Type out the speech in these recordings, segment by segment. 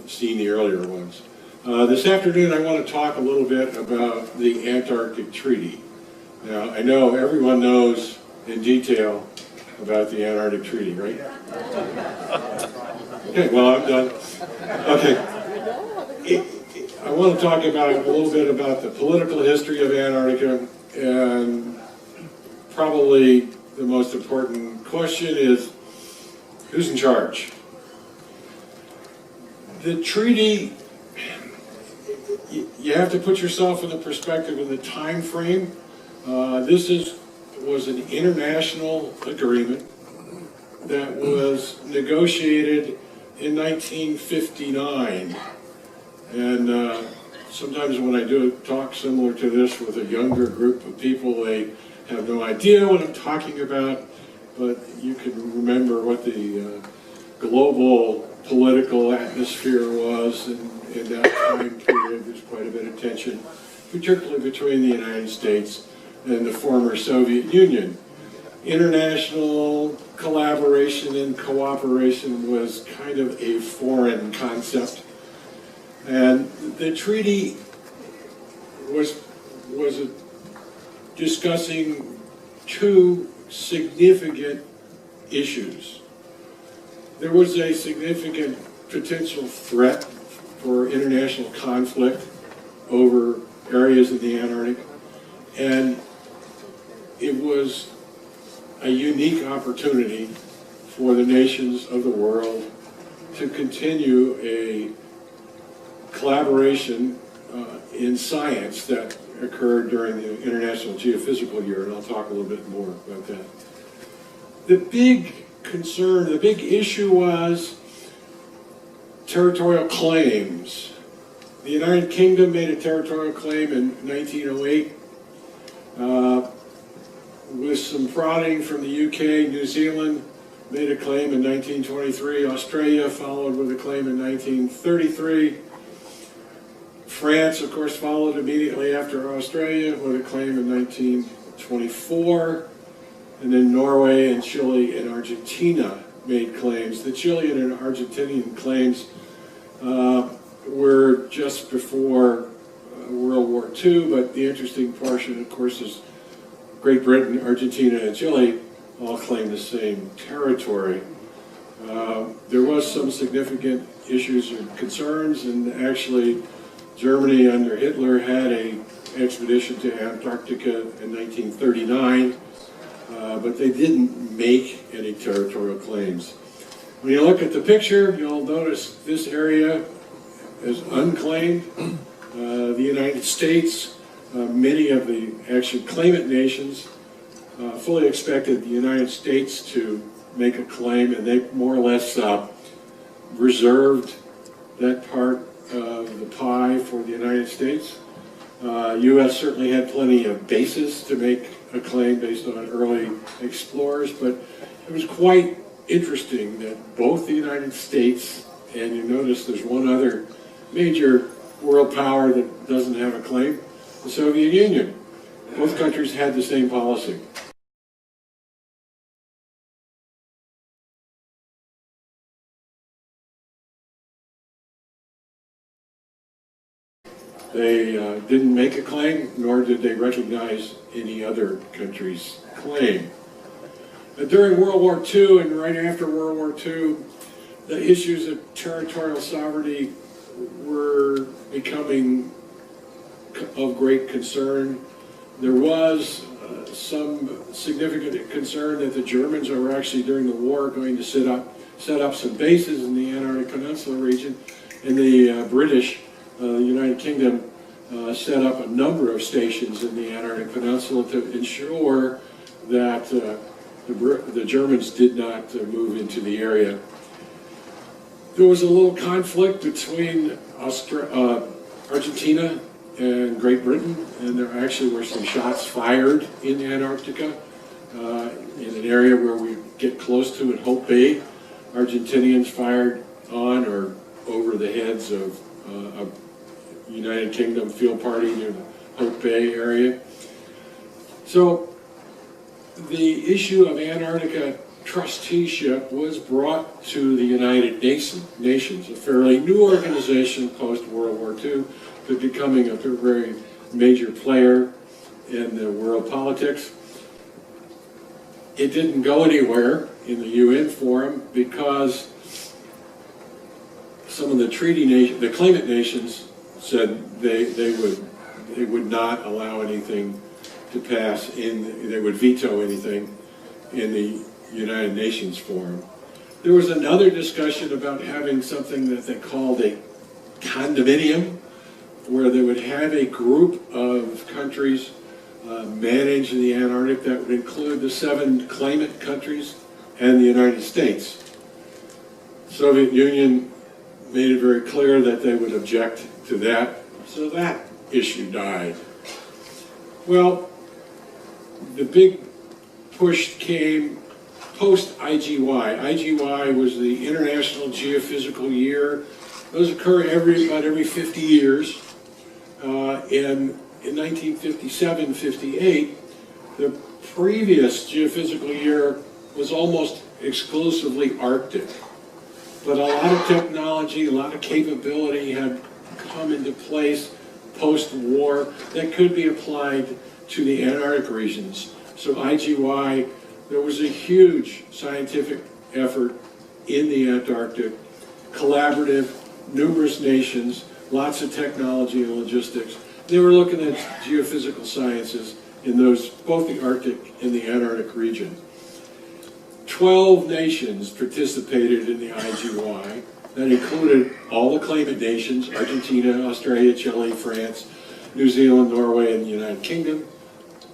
seen the earlier ones. This afternoon I want to talk a little bit about the Antarctic Treaty. Now, I know everyone knows in detail about the Antarctic Treaty, right? Okay, well, I'm done. Okay. I want to talk about a little bit about the political history of Antarctica, and probably the most important question is, who's in charge? The treaty, you have to put yourself in the perspective of the time frame. This was an international agreement that was negotiated in 1959. And sometimes when I do a talk similar to this with a younger group of people, they have no idea what I'm talking about, but you can remember what the global political atmosphere was in that time period. There's quite a bit of tension, particularly between the United States and the former Soviet Union. International collaboration and cooperation was kind of a foreign concept. And the treaty was discussing two significant issues. There was a significant potential threat for international conflict over areas of the Antarctic, and it was a unique opportunity for the nations of the world to continue a collaboration in science that occurred during the International Geophysical Year, and I'll talk a little bit more about that. The big concern, the big issue was territorial claims. The United Kingdom made a territorial claim in 1908. With some prodding from the UK, New Zealand made a claim in 1923. Australia followed with a claim in 1933. France, of course, followed immediately after Australia with a claim in 1924. And then Norway and Chile and Argentina made claims. The Chilean and Argentinian claims were just before World War II, but the interesting portion, of course, is Great Britain, Argentina, and Chile all claim the same territory. There was some significant issues and concerns, and actually Germany under Hitler had an expedition to Antarctica in 1939, but they didn't make any territorial claims. When you look at the picture, you'll notice this area is unclaimed. The United States, many of the actual claimant nations fully expected the United States to make a claim, and they more or less reserved that part of the pie for the United States. U.S. certainly had plenty of bases to make a claim based on early explorers, but it was quite interesting that both the United States, and you notice there's one other major world power that doesn't have a claim, the Soviet Union. Both countries had the same policy. They didn't make a claim, nor did they recognize any other country's claim. During World War II and right after World War II, the issues of territorial sovereignty were becoming of great concern. There was some significant concern that the Germans were actually during the war going to set up some bases in the Antarctic Peninsula region, and the British, the United Kingdom, set up a number of stations in the Antarctic Peninsula to ensure that the Germans did not move into the area. There was a little conflict between Argentina and Great Britain, and there actually were some shots fired in Antarctica, in an area where we get close to in Hope Bay. Argentinians fired on or over the heads of a United Kingdom field party near the Hope Bay area. So the issue of Antarctica trusteeship was brought to the United Nations, a fairly new organization post-World War II, but becoming a very major player in the world politics. It didn't go anywhere in the UN forum because some of the the claimant nations said they would not allow anything to pass they would veto anything in the United Nations forum. There was another discussion about having something that they called a condominium, where they would have a group of countries manage the Antarctic that would include the 7 claimant countries and the United States. The Soviet Union made it very clear that they would object to that, so that issue died. Well, the big push came post-IGY. IGY was the International Geophysical Year. Those occur about every 50 years. In 1957-58, the previous geophysical year was almost exclusively Arctic. But a lot of technology, a lot of capability had come into place post-war that could be applied to the Antarctic regions. So IGY, there was a huge scientific effort in the Antarctic, collaborative, numerous nations, lots of technology and logistics. They were looking at geophysical sciences in both the Arctic and the Antarctic region. 12 nations participated in the IGY. That included all the claimant nations: Argentina, Australia, Chile, France, New Zealand, Norway, and the United Kingdom,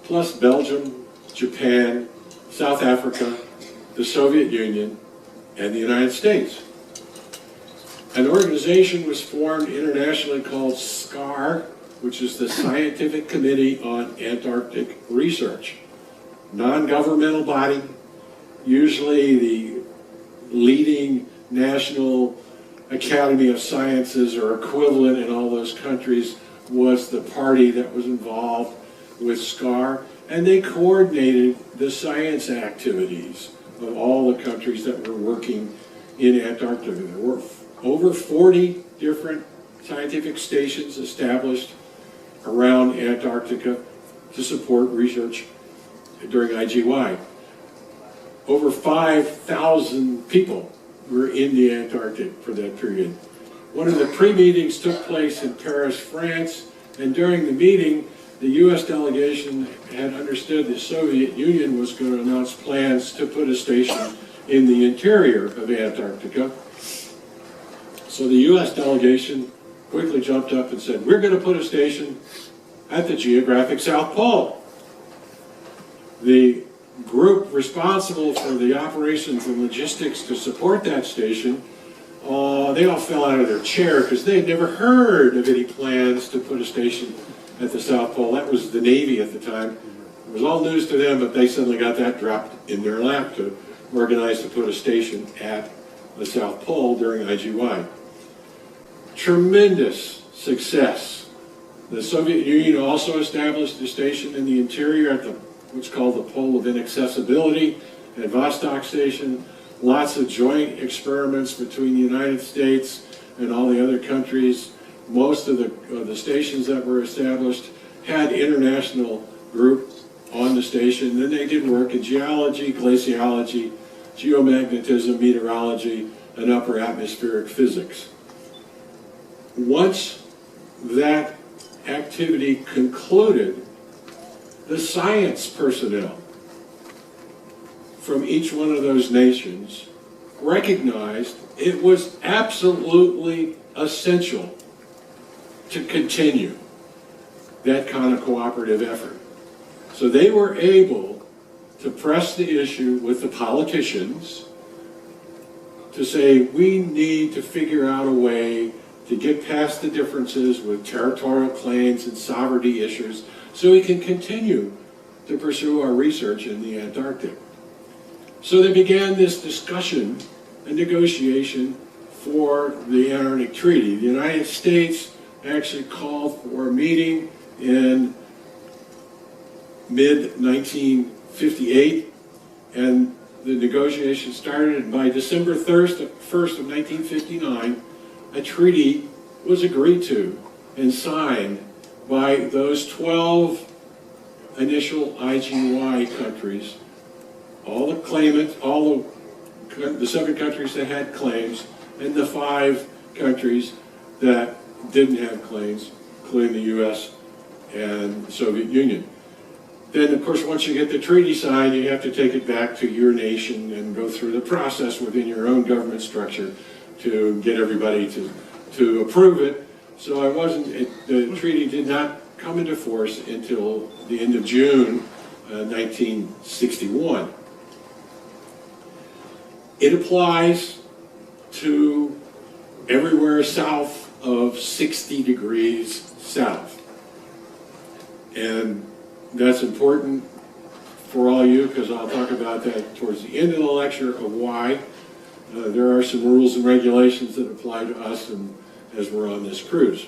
plus Belgium, Japan, South Africa, the Soviet Union, and the United States. An organization was formed internationally called SCAR, which is the Scientific Committee on Antarctic Research. Non-governmental body, usually the leading national Academy of Sciences or equivalent in all those countries was the party that was involved with SCAR, and they coordinated the science activities of all the countries that were working in Antarctica. There were over 40 different scientific stations established around Antarctica to support research during IGY. Over 5,000 people were in the Antarctic for that period. One of the pre-meetings took place in Paris, France, and during the meeting, the U.S. delegation had understood the Soviet Union was going to announce plans to put a station in the interior of Antarctica. So the U.S. delegation quickly jumped up and said, "We're going to put a station at the geographic South Pole." The group responsible for the operations and logistics to support that station, they all fell out of their chair because they had never heard of any plans to put a station at the South Pole. That was the Navy at the time. It was all news to them, but they suddenly got that dropped in their lap to organize to put a station at the South Pole during IGY. Tremendous success. The Soviet Union also established a station in the interior at what's called the Pole of Inaccessibility at Vostok Station. Lots of joint experiments between the United States and all the other countries. Most of the stations that were established had international groups on the station. Then they did work in geology, glaciology, geomagnetism, meteorology, and upper atmospheric physics. Once that activity concluded, the science personnel from each one of those nations recognized it was absolutely essential to continue that kind of cooperative effort. So they were able to press the issue with the politicians to say, we need to figure out a way to get past the differences with territorial claims and sovereignty issues so we can continue to pursue our research in the Antarctic. So they began this discussion and negotiation for the Antarctic Treaty. The United States actually called for a meeting in mid-1958, and the negotiations started, and by December 1st of 1959, a treaty was agreed to and signed by those 12 initial IGY countries, all the claimants, all the 7 countries that had claims, and the 5 countries that didn't have claims, including the US and the Soviet Union. Then, of course, once you get the treaty signed, you have to take it back to your nation and go through the process within your own government structure to get everybody to approve it. So the treaty did not come into force until the end of June 1961. It applies to everywhere south of 60 degrees south. And that's important for all you, because I'll talk about that towards the end of the lecture of why. There are some rules and regulations that apply to us and as we're on this cruise.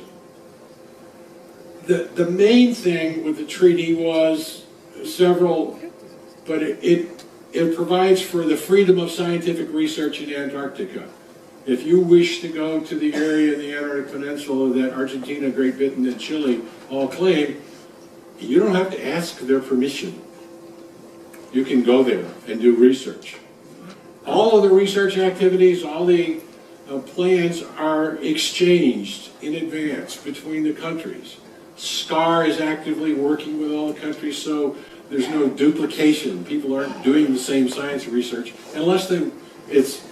The main thing with the treaty was several, but it provides for the freedom of scientific research in Antarctica. If you wish to go to the area in the Antarctic Peninsula that Argentina, Great Britain, and Chile all claim, you don't have to ask their permission. You can go there and do research. All of the research activities, all the plans are exchanged in advance between the countries. SCAR is actively working with all the countries, so there's no duplication. People aren't doing the same science research unless it's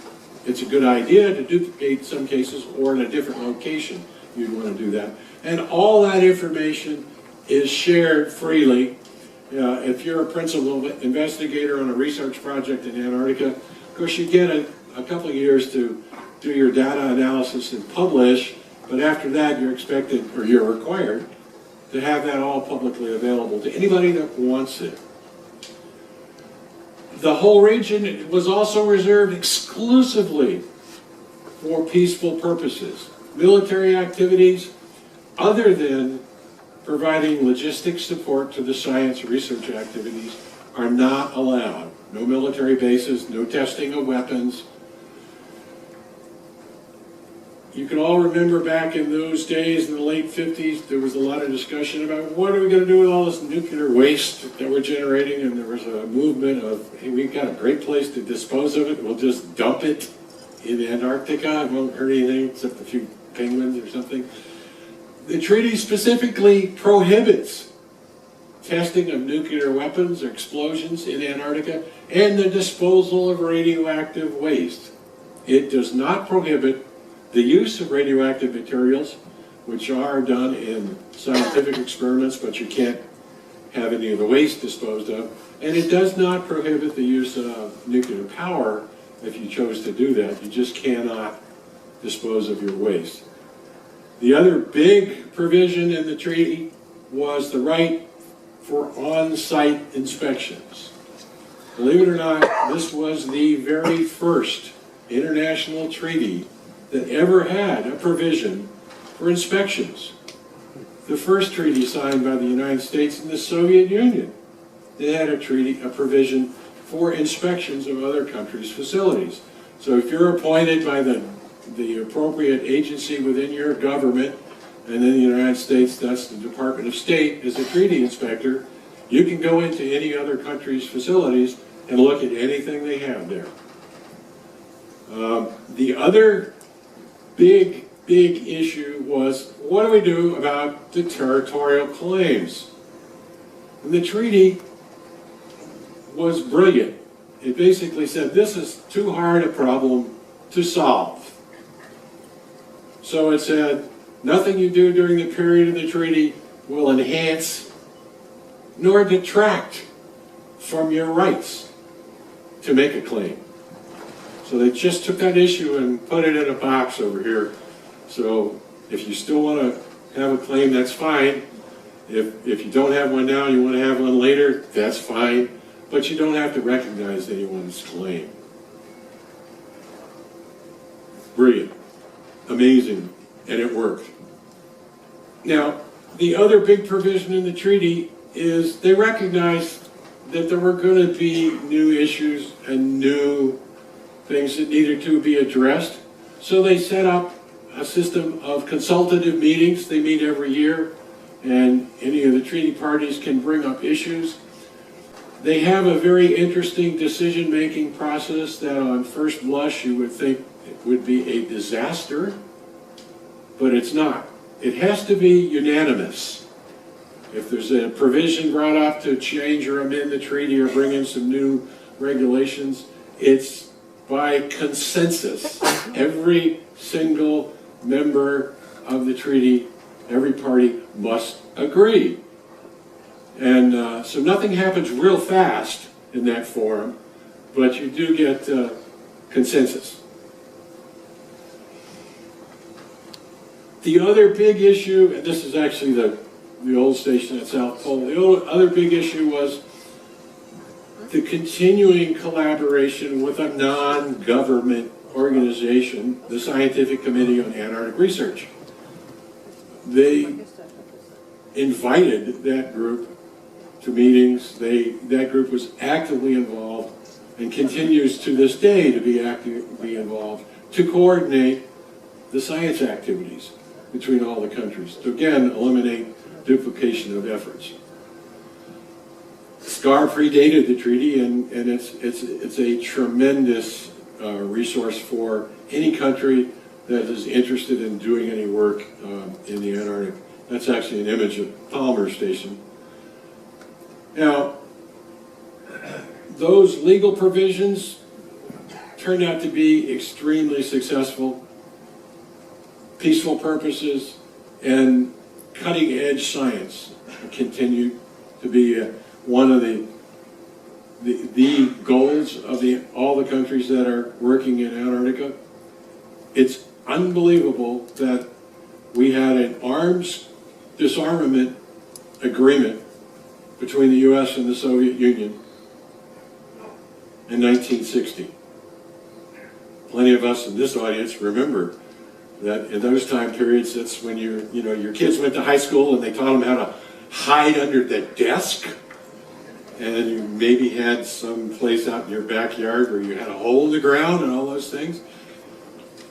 a good idea to duplicate some cases, or in a different location you'd want to do that. And all that information is shared freely. If you're a principal investigator on a research project in Antarctica, of course you get a couple of years to do your data analysis and publish, but after that you're expected, or you're required, to have that all publicly available to anybody that wants it. The whole region was also reserved exclusively for peaceful purposes. Military activities, other than providing logistics support to the science research activities, are not allowed. No military bases, no testing of weapons. You can all remember back in those days, in the late 50s, there was a lot of discussion about what are we going to do with all this nuclear waste that we're generating, and there was a movement of, hey, we've got a great place to dispose of it, we'll just dump it in Antarctica, it won't hurt anything except a few penguins or something. The treaty specifically prohibits testing of nuclear weapons or explosions in Antarctica and the disposal of radioactive waste. It does not prohibit the use of radioactive materials, which are done in scientific experiments, but you can't have any of the waste disposed of. And it does not prohibit the use of nuclear power if you chose to do that. You just cannot dispose of your waste. The other big provision in the treaty was the right for on-site inspections. Believe it or not, this was the very first international treaty that ever had a provision for inspections. The first treaty signed by the United States and the Soviet Union, they had a provision for inspections of other countries' facilities. So if you're appointed by the appropriate agency within your government, and in the United States, that's the Department of State, as a treaty inspector, you can go into any other country's facilities and look at anything they have there. The other big issue was, what do we do about the territorial claims? And the treaty was brilliant. It basically said, this is too hard a problem to solve. So it said, nothing you do during the period of the treaty will enhance nor detract from your rights to make a claim. So they just took that issue and put it in a box over here. So if you still want to have a claim, that's fine. If you don't have one now, you want to have one later, that's fine. But you don't have to recognize anyone's claim. Brilliant. Amazing. And it worked. Now, the other big provision in the treaty is they recognize that there were going to be new issues and new things that needed to be addressed. So they set up a system of consultative meetings. They meet every year, and any of the treaty parties can bring up issues. They have a very interesting decision-making process that on first blush you would think it would be a disaster, but it's not. It has to be unanimous. If there's a provision brought up to change or amend the treaty or bring in some new regulations, it's by consensus. Every single member of the treaty, every party must agree. And so nothing happens real fast in that forum, but you do get consensus. The other big issue, and this is actually the old station at South Pole, the other big issue was the continuing collaboration with a non-government organization, the Scientific Committee on Antarctic Research. They invited that group to meetings. That group was actively involved and continues to this day to be actively involved to coordinate the science activities between all the countries, to again eliminate duplication of efforts. SCAR predated the treaty, and it's a tremendous resource for any country that is interested in doing any work in the Antarctic. That's actually an image of Palmer Station. Now, those legal provisions turned out to be extremely successful. Peaceful purposes and cutting-edge science continue to be one of the goals of all the countries that are working in Antarctica. It's unbelievable that we had an arms disarmament agreement between the U.S. and the Soviet Union in 1960. Plenty of us in this audience remember that in those time periods, that's when your kids went to high school and they taught them how to hide under the desk, and you maybe had some place out in your backyard where you had a hole in the ground and all those things.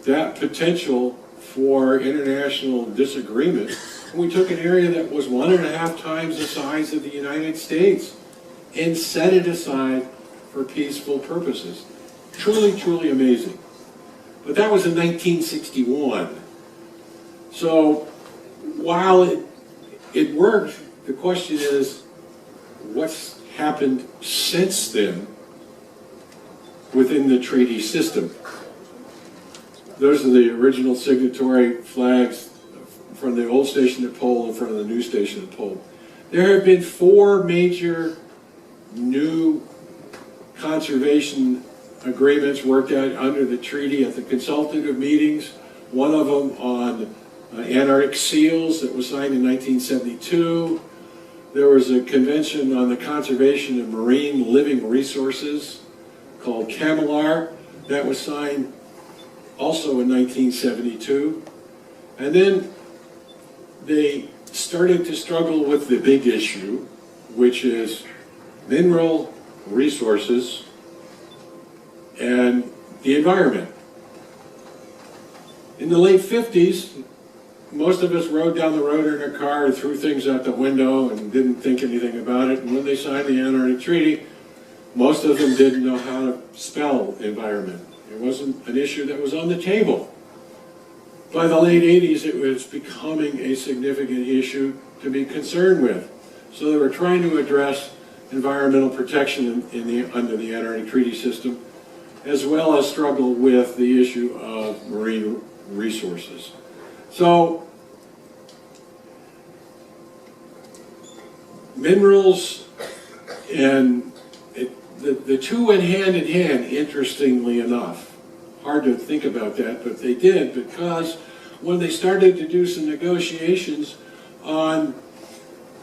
That potential for international disagreement, we took an area that was 1.5 times the size of the United States and set it aside for peaceful purposes. Truly, truly amazing. But that was in 1961. So while it worked, the question is, what's happened since then within the treaty system? Those are the original signatory flags from the old station at Pole in front of the new station at Pole. There have been 4 major new conservation agreements worked out under the treaty at the consultative meetings. One of them on Antarctic seals that was signed in 1972. There was a convention on the conservation of marine living resources called CAMLR that was signed also in 1972. And then they started to struggle with the big issue, which is mineral resources and the environment. In the late 50s, most of us rode down the road in a car and threw things out the window and didn't think anything about it. And when they signed the Antarctic Treaty, most of them didn't know how to spell environment. It wasn't an issue that was on the table. By the late 80s, it was becoming a significant issue to be concerned with. So they were trying to address environmental protection under the Antarctic Treaty System, as well as struggle with the issue of marine resources. So, minerals and the two went hand in hand, interestingly enough. Hard to think about that, but they did, because when they started to do some negotiations on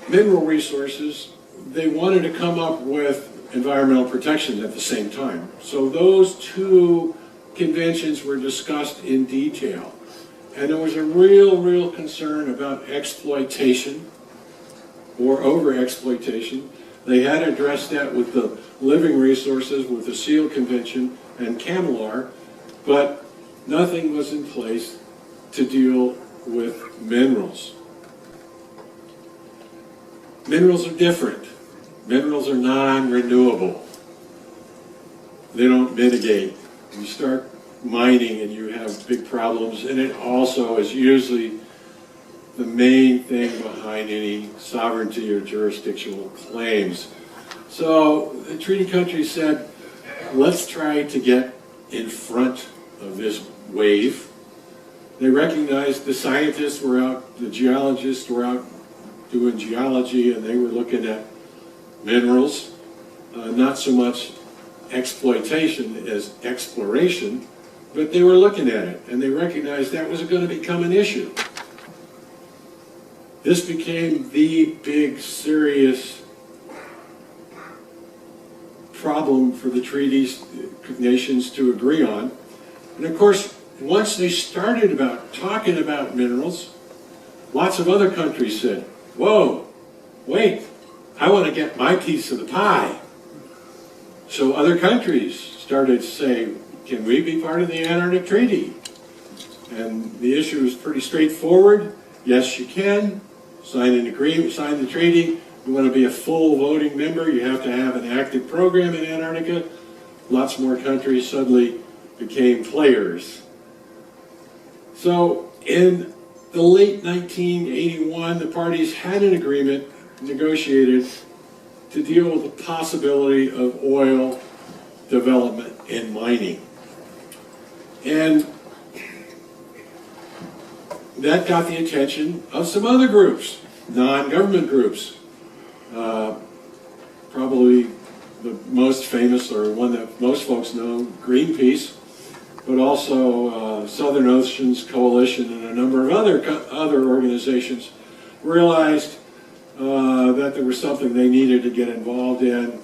mineral resources, they wanted to come up with environmental protection at the same time. So those two conventions were discussed in detail. And there was a real concern about exploitation or over-exploitation They had addressed that with the living resources, with the Seal Convention and CAMLR, but nothing was in place to deal with minerals. Minerals are different. Minerals are non-renewable. They don't mitigate. You start mining and you have big problems, and it also is usually the main thing behind any sovereignty or jurisdictional claims. So the treaty countries said, let's try to get in front of this wave. They recognized the scientists were out, the geologists were out doing geology, and they were looking at minerals, not so much exploitation as exploration, but they were looking at it, and they recognized that was going to become an issue. This became the big, serious problem for the treaties nations to agree on. And of course, once they started talking about minerals, lots of other countries said, whoa, wait, I want to get my piece of the pie. So other countries started to say, can we be part of the Antarctic Treaty? And the issue is pretty straightforward. Yes, you can. Sign an agreement, sign the treaty. You want to be a full voting member, you have to have an active program in Antarctica. Lots more countries suddenly became players. So in the late 1981, the parties had an agreement negotiated to deal with the possibility of oil development and mining. And that got the attention of some other groups, non-government groups. Probably the most famous, or one that most folks know, Greenpeace, but also Southern Oceans Coalition and a number of other organizations realized that there was something they needed to get involved in,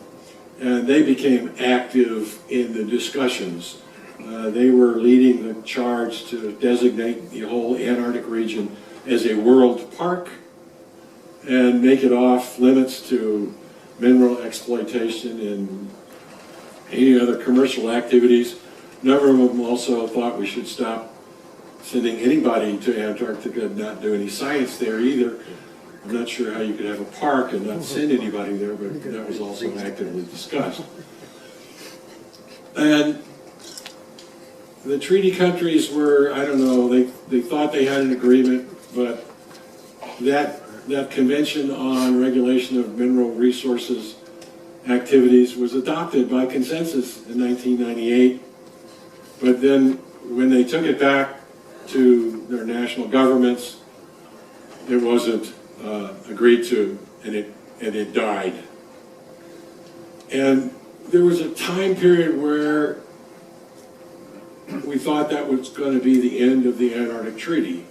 and they became active in the discussions. They were leading the charge to designate the whole Antarctic region as a world park and make it off limits to mineral exploitation and any other commercial activities. A number of them also thought we should stop sending anybody to Antarctica and not do any science there either. I'm not sure how you could have a park and not send anybody there, but that was also actively discussed. And the treaty countries were, I don't know, they thought they had an agreement, but that Convention on Regulation of Mineral Resources Activities was adopted by consensus in 1998. But then when they took it back to their national governments, it wasn't agreed to, and it died. And there was a time period where we thought that was going to be the end of the Antarctic Treaty.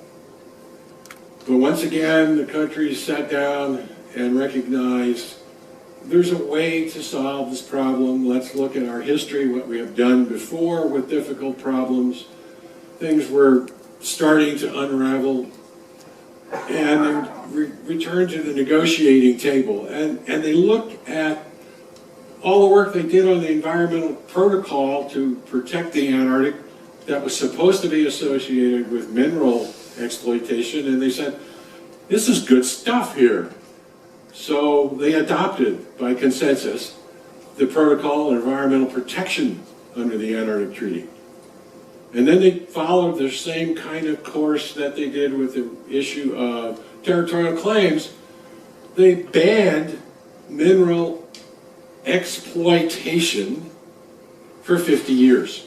But once again, the countries sat down and recognized there's a way to solve this problem. Let's look at our history, what we have done before with difficult problems. Things were starting to unravel, and they returned to the negotiating table. And they looked at all the work they did on the environmental protocol to protect the Antarctic that was supposed to be associated with mineral exploitation, and they said, this is good stuff here. So they adopted, by consensus, the protocol on environmental protection under the Antarctic Treaty. And then they followed the same kind of course that they did with the issue of territorial claims. They banned mineral exploitation for 50 years.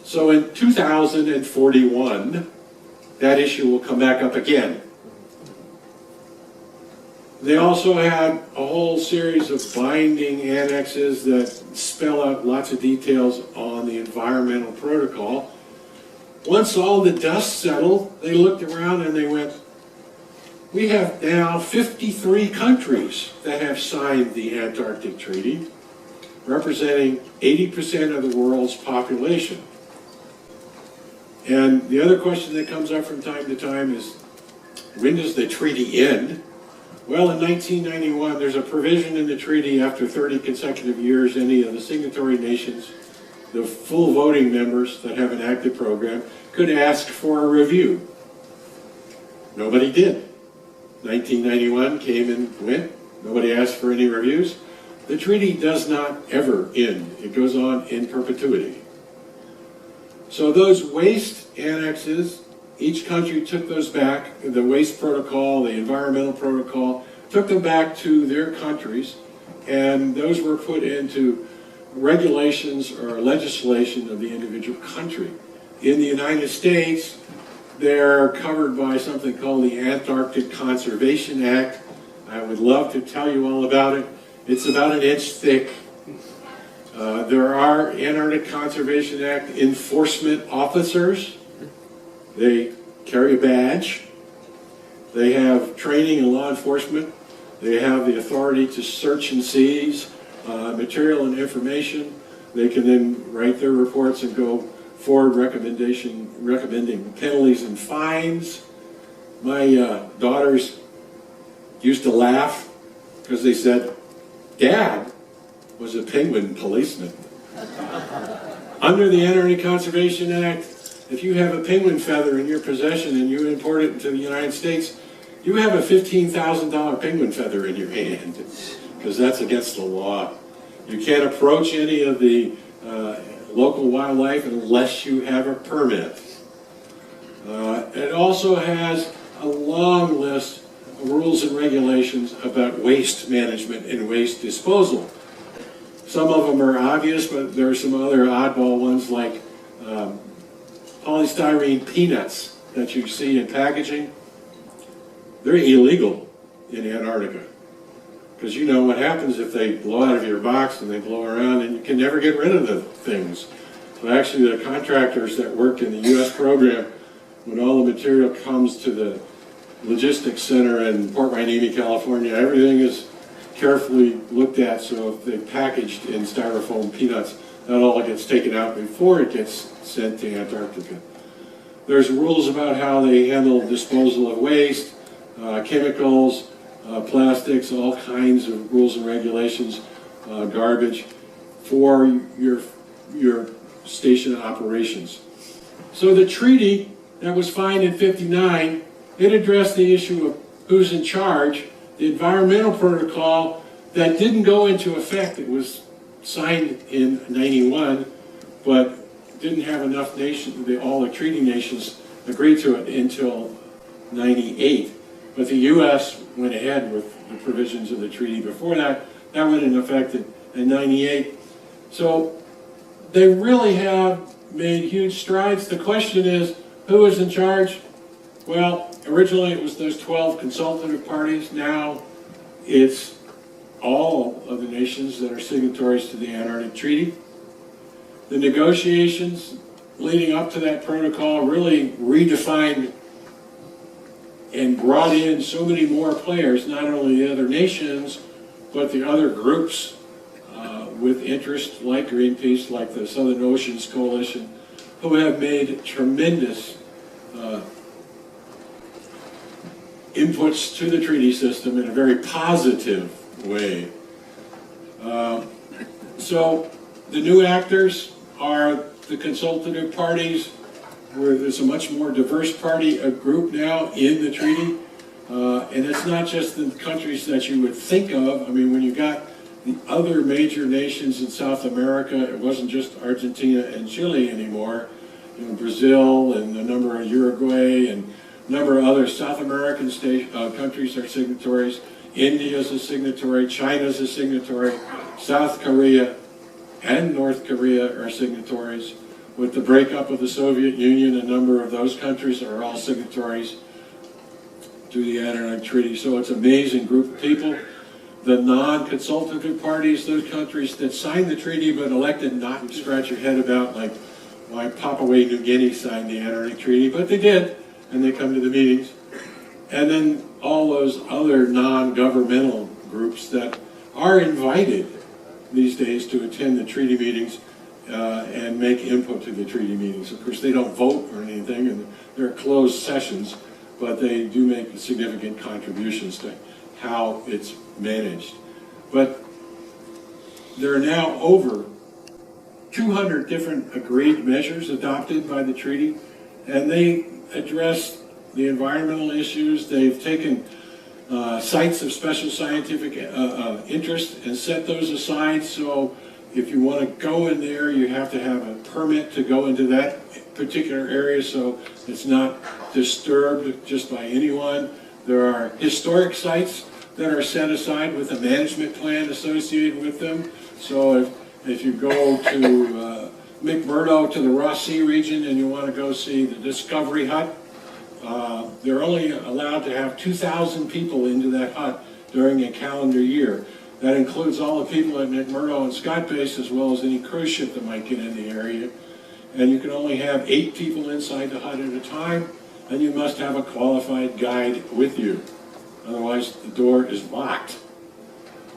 So in 2041, that issue will come back up again. They also had a whole series of binding annexes that spell out lots of details on the environmental protocol. Once all the dust settled, they looked around and they went, we have now 53 countries that have signed the Antarctic Treaty, representing 80% of the world's population. And the other question that comes up from time to time is, when does the treaty end? Well, in 1991, there's a provision in the treaty after 30 consecutive years, any of the signatory nations, the full voting members that have an active program, could ask for a review. Nobody did. 1991 came and went. Nobody asked for any reviews. The treaty does not ever end. It goes on in perpetuity. So those waste annexes, each country took those back, the waste protocol, the environmental protocol, took them back to their countries, and those were put into regulations or legislation of the individual country. In the United States, they're covered by something called the Antarctic Conservation Act. I would love to tell you all about it. It's about an inch thick. There are Antarctic Conservation Act enforcement officers. They carry a badge. They have training in law enforcement. They have the authority to search and seize material and information. They can then write their reports and go forward recommending penalties and fines. My daughters used to laugh because they said, "Dad was a penguin policeman." Under the Antarctic Conservation Act, if you have a penguin feather in your possession and you import it into the United States, you have a $15,000 penguin feather in your hand, because that's against the law. You can't approach any of the local wildlife unless you have a permit. It also has a long list of rules and regulations about waste management and waste disposal. Some of them are obvious, but there are some other oddball ones like polystyrene peanuts that you see in packaging. They're illegal in Antarctica, because you know what happens if they blow out of your box and they blow around, and you can never get rid of the things. So actually the contractors that work in the U.S. program, when all the material comes to the logistics center in Port Hueneme, California, everything is carefully looked at, so if they packaged in styrofoam peanuts, that all gets taken out before it gets sent to Antarctica. There's rules about how they handle disposal of waste, chemicals, plastics, all kinds of rules and regulations, garbage for your station operations. So the treaty that was signed in '59, it addressed the issue of who's in charge. The environmental protocol that didn't go into effect, it was signed in '91, but didn't have enough nations, all the treaty nations agreed to it until '98. But the U.S. went ahead with the provisions of the treaty before that. That went into effect in '98. So they really have made huge strides. The question is, who is in charge? Well, originally it was those 12 consultative parties. Now it's all of the nations that are signatories to the Antarctic Treaty. The negotiations leading up to that protocol really redefined and brought in so many more players, not only the other nations, but the other groups with interest like Greenpeace, like the Southern Oceans Coalition, who have made tremendous inputs to the treaty system in a very positive way. So the new actors are the consultative parties, where there's a much more diverse group now in the treaty. And it's not just the countries that you would think of. I mean, when you got the other major nations in South America, it wasn't just Argentina and Chile anymore. You know, Brazil and a number of Uruguay and a number of other South American countries are signatories. India's a signatory, China's a signatory, South Korea and North Korea are signatories. With the breakup of the Soviet Union, a number of those countries are all signatories to the Antarctic Treaty. So it's an amazing group of people. The non-consultative parties, those countries that signed the treaty but elected not to scratch your head about, like why Papua New Guinea signed the Antarctic Treaty, but they did, and they come to the meetings. And then all those other non-governmental groups that are invited these days to attend the treaty meetings and make input to the treaty meetings. Of course, they don't vote or anything, and they're closed sessions, but they do make significant contributions to how it's managed. But there are now over 200 different agreed measures adopted by the treaty, and they address the environmental issues. They've taken sites of special scientific interest and set those aside, so if you want to go in there, you have to have a permit to go into that particular area, so it's not disturbed just by anyone. There are historic sites that are set aside with a management plan associated with them. So if you go to McMurdo, to the Ross Sea region, and you want to go see the Discovery Hut, they're only allowed to have 2,000 people into that hut during a calendar year. That includes all the people at McMurdo and Scott Base, as well as any cruise ship that might get in the area. And you can only have 8 people inside the hut at a time, and you must have a qualified guide with you. Otherwise, the door is locked.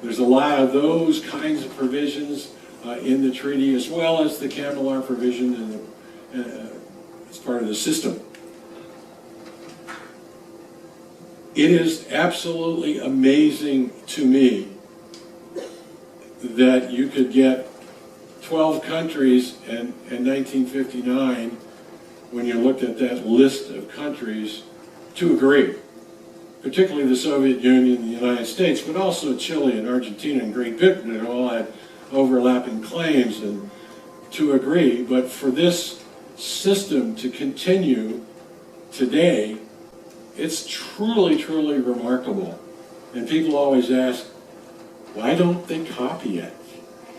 There's a lot of those kinds of provisions in the treaty, as well as the Kandahar provision as part of the system. It is absolutely amazing to me that you could get 12 countries in 1959, when you looked at that list of countries, to agree. Particularly the Soviet Union and the United States, but also Chile and Argentina and Great Britain, that all had overlapping claims, and to agree. But for this system to continue today, it's truly, truly remarkable. And people always ask, why don't they copy it?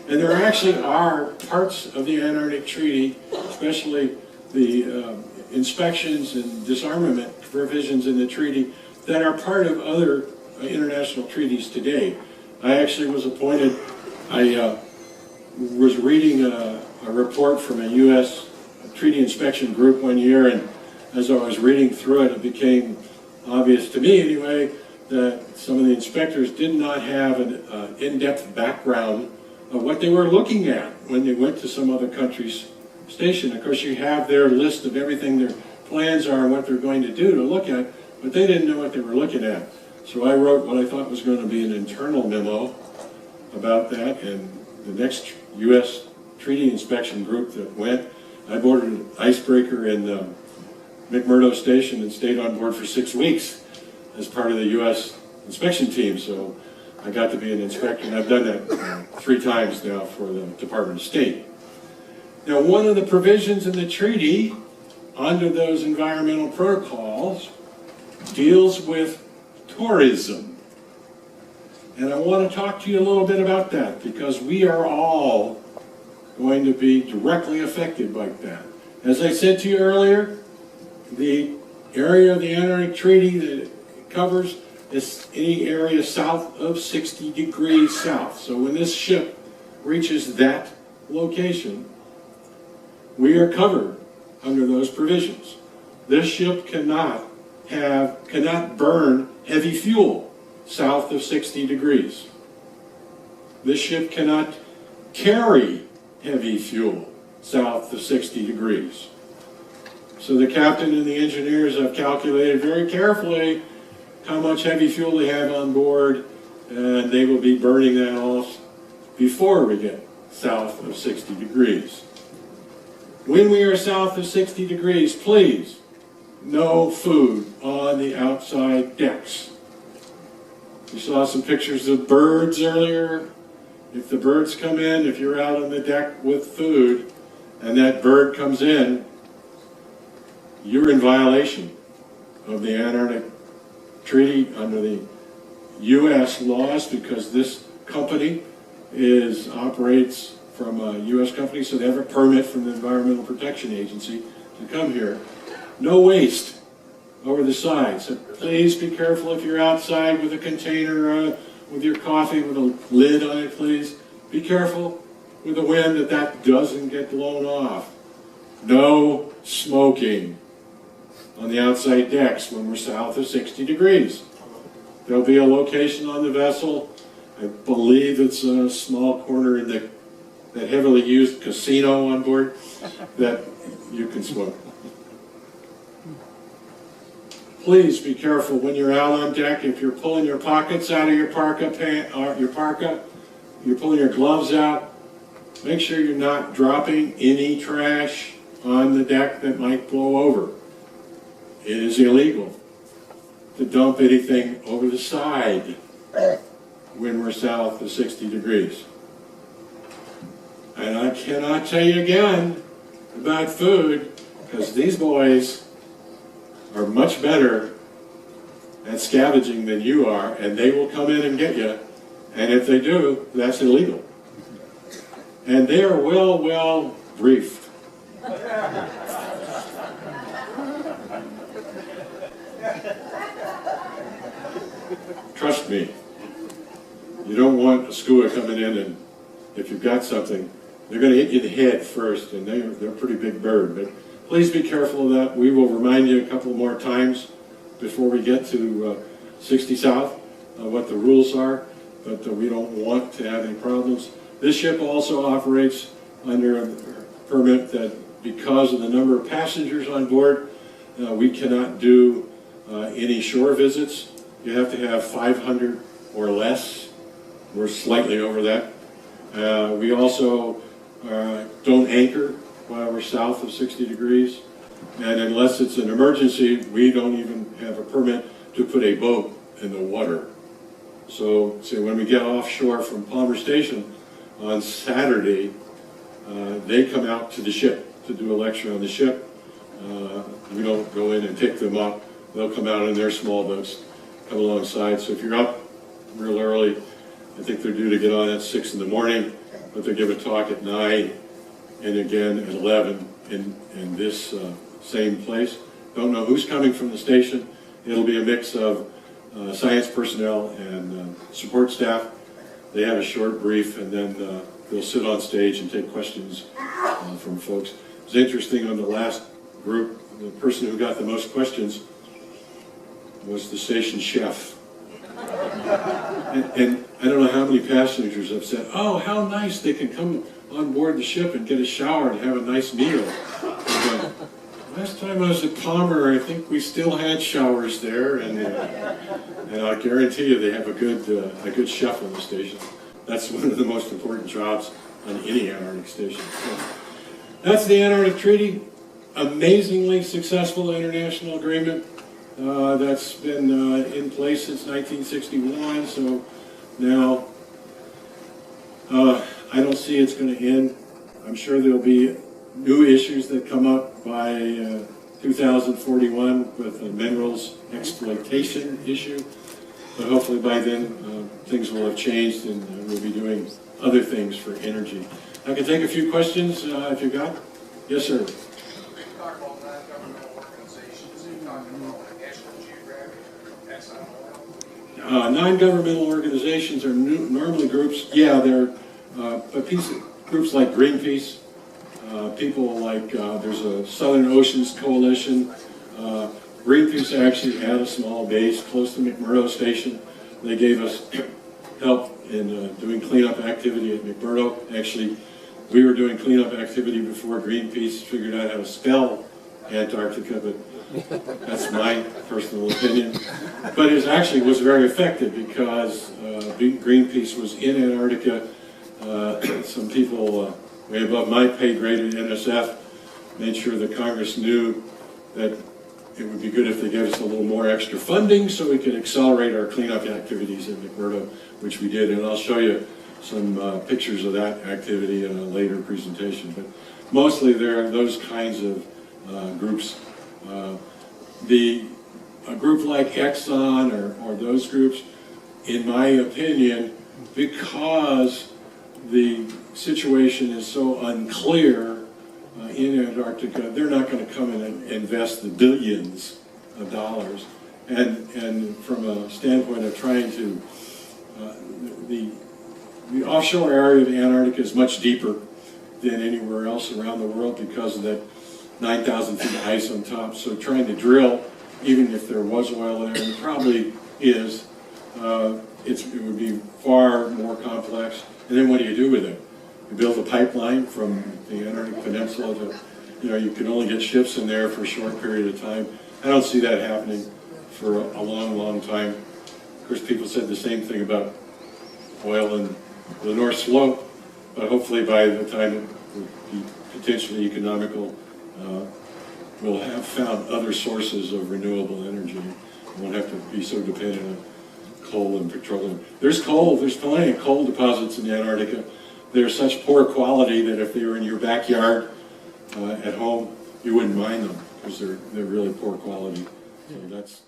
And there actually are parts of the Antarctic Treaty, especially the inspections and disarmament provisions in the treaty, that are part of other international treaties today. I actually was appointed, I was reading a report from a U.S. treaty inspection group one year, and as I was reading through it, it became obvious to me anyway, that some of the inspectors did not have an in-depth background of what they were looking at when they went to some other country's station. Of course, you have their list of everything their plans are and what they're going to do to look at, but they didn't know what they were looking at. So I wrote what I thought was going to be an internal memo about that, and the next U.S. treaty inspection group that went, I boarded an icebreaker in McMurdo Station and stayed on board for 6 weeks as part of the U.S. inspection team. So I got to be an inspector, and I've done that 3 times now for the Department of State. Now, one of the provisions in the treaty under those environmental protocols deals with tourism. And I want to talk to you a little bit about that, because we are all going to be directly affected by that. As I said to you earlier, the area of the Antarctic Treaty that it covers is any area south of 60 degrees south. So when this ship reaches that location, we are covered under those provisions. This ship cannot burn heavy fuel south of 60 degrees. This ship cannot carry heavy fuel south of 60 degrees. So the captain and the engineers have calculated very carefully how much heavy fuel they have on board, and they will be burning that off before we get south of 60 degrees. When we are south of 60 degrees, please, no food on the outside decks. You saw some pictures of birds earlier. If the birds come in, if you're out on the deck with food, and that bird comes in, you're in violation of the Antarctic Treaty under the U.S. laws, because this company operates from a U.S. company, so they have a permit from the Environmental Protection Agency to come here. No waste over the side. So please be careful if you're outside with a container with your coffee with a lid on it, please. Be careful with the wind that doesn't get blown off. No smoking on the outside decks when we're south of 60 degrees. There'll be a location on the vessel. I believe it's a small corner in that heavily used casino on board that you can smoke. Please be careful when you're out on deck. If you're pulling your pockets out of your parka, you're pulling your gloves out, make sure you're not dropping any trash on the deck that might blow over. It is illegal to dump anything over the side when we're south of 60 degrees. And I cannot tell you again about food, because these boys are much better at scavenging than you are, and they will come in and get you, and if they do, that's illegal. And they are well briefed. Trust me, you don't want a skua coming in, and if you've got something, they're going to hit you in the head first, and they're a pretty big bird. But please be careful of that. We will remind you a couple more times before we get to 60 South what the rules are, but we don't want to have any problems. This ship also operates under a permit that because of the number of passengers on board, we cannot do any shore visits. You have to have 500 or less. We're slightly over that. We also don't anchor while we're south of 60 degrees. And unless it's an emergency, we don't even have a permit to put a boat in the water. So when we get offshore from Palmer Station on Saturday, they come out to the ship to do a lecture on the ship. We don't go in and pick them up. They'll come out in their small boats, come alongside. So if you're up real early, I think they're due to get on at 6 in the morning, but they give a talk at 9 and again at 11 in this same place. Don't know who's coming from the station. It'll be a mix of science personnel and support staff. They have a short brief, and then they'll sit on stage and take questions from folks. It was interesting on the last group, the person who got the most questions was the station chef. And I don't know how many passengers have said, oh, how nice they can come on board the ship and get a shower and have a nice meal. But last time I was at Palmer, I think we still had showers there, and I guarantee you they have a good chef on the station. That's one of the most important jobs on any Antarctic station. So that's the Antarctic Treaty. Amazingly successful international agreement. That's been in place since 1961, so now I don't see it's going to end. I'm sure there'll be new issues that come up by 2041 with the minerals exploitation issue, but hopefully by then things will have changed and we'll be doing other things for energy. I can take a few questions if you've got. Yes, sir. Non-governmental organizations are normally groups. Yeah, they're groups like Greenpeace, people like there's a Southern Oceans Coalition. Greenpeace actually had a small base close to McMurdo Station. They gave us help in doing cleanup activity at McMurdo. Actually, we were doing cleanup activity before Greenpeace figured out how to spell Antarctica, but that's my personal opinion. But it actually was very effective because Greenpeace was in Antarctica. Some people way above my pay grade at NSF made sure that Congress knew that it would be good if they gave us a little more extra funding so we could accelerate our cleanup activities at McMurdo, which we did. And I'll show you some pictures of that activity in a later presentation. But mostly there are those kinds of groups. A group like Exxon or those groups, in my opinion, because the situation is so unclear in Antarctica, they're not going to come in and invest the billions of dollars. And from a standpoint of trying to, the offshore area of Antarctica is much deeper than anywhere else around the world because of that 9,000 feet of ice on top. So trying to drill, even if there was oil there, and it probably is, it would be far more complex. And then what do you do with it? You build a pipeline from the Antarctic Peninsula to, you can only get ships in there for a short period of time. I don't see that happening. for a long, long time. Of course, people said the same thing about oil in the North Slope, but hopefully by the time it will be potentially economical, we'll have found other sources of renewable energy. We won't have to be so dependent on coal and petroleum. There's coal, there's plenty of coal deposits in Antarctica. They're such poor quality that if they were in your backyard at home, you wouldn't mind them because they're really poor quality. So that's